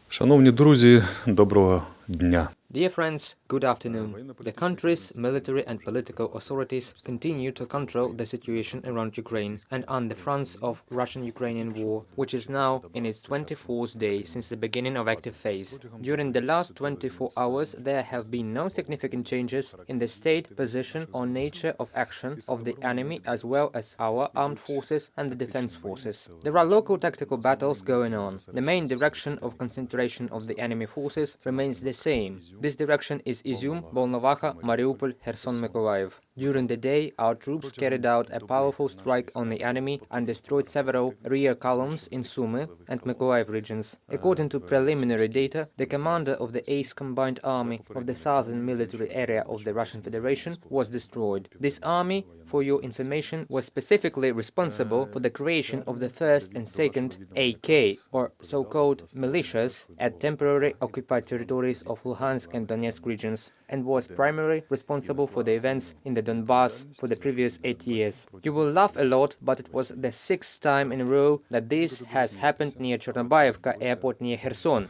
Шановні друзі, доброго дня. Dear friends, good afternoon. The country's military and political authorities continue to control the situation around Ukraine and on the fronts of Russian-Ukrainian war, which is now in its 24th day since the beginning of active phase. During the last 24 hours, there have been no significant changes in the state, position or nature of action of the enemy as well as our armed forces and the defense forces. There are local tactical battles going on. The main direction of concentration of the enemy forces remains the same. This direction is Izum, Volnovakha, Mariupol, Kherson, Mykolaiv. During the day, our troops carried out a powerful strike on the enemy and destroyed several rear columns in Sumy and Mykolaiv regions. According to preliminary data, the commander of the 8th Combined Army of the southern military area of the Russian Federation was destroyed. This army, for your information, was specifically responsible for the creation of the 1st and 2nd AK, or so-called militias, at temporary occupied territories of Luhansk and Donetsk regions, and was primarily responsible for the events in the Donbass for the previous 8 years. You will laugh a lot, but it was the 6th time in a row that this has happened near Chornobayivka airport near Kherson.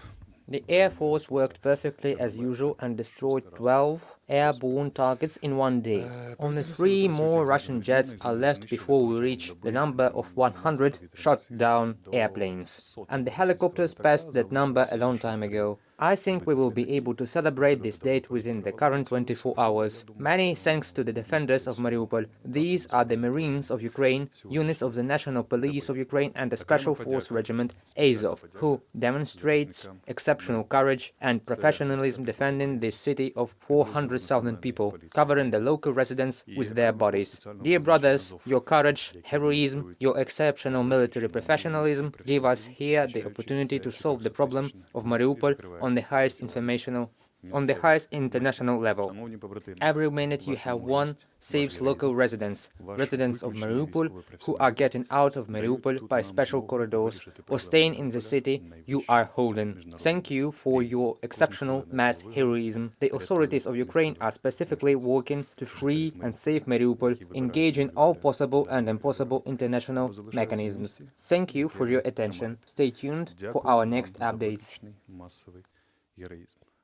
The Air Force worked perfectly as usual and destroyed 12 airborne targets in one day. Only 3 more Russian jets are left before we reach the number of 100 shot down airplanes. And the helicopters passed that number a long time ago. I think we will be able to celebrate this date within the current 24 hours. Many thanks to the defenders of Mariupol. These are the Marines of Ukraine, units of the National Police of Ukraine and the Special Force Regiment Azov, who demonstrates exceptional courage and professionalism defending this city of 400,000 people, covering the local residents with their bodies. Dear brothers, your courage, heroism, your exceptional military professionalism give us here the opportunity to solve the problem of Mariupol on the highest international level. Every minute you have won saves local residents of Mariupol who are getting out of Mariupol by special corridors or staying in the city you are holding. Thank you for your exceptional mass heroism. The authorities of Ukraine are specifically working to free and save Mariupol, engaging all possible and impossible international mechanisms. Thank you for your attention. Stay tuned for our next updates. Героїзм.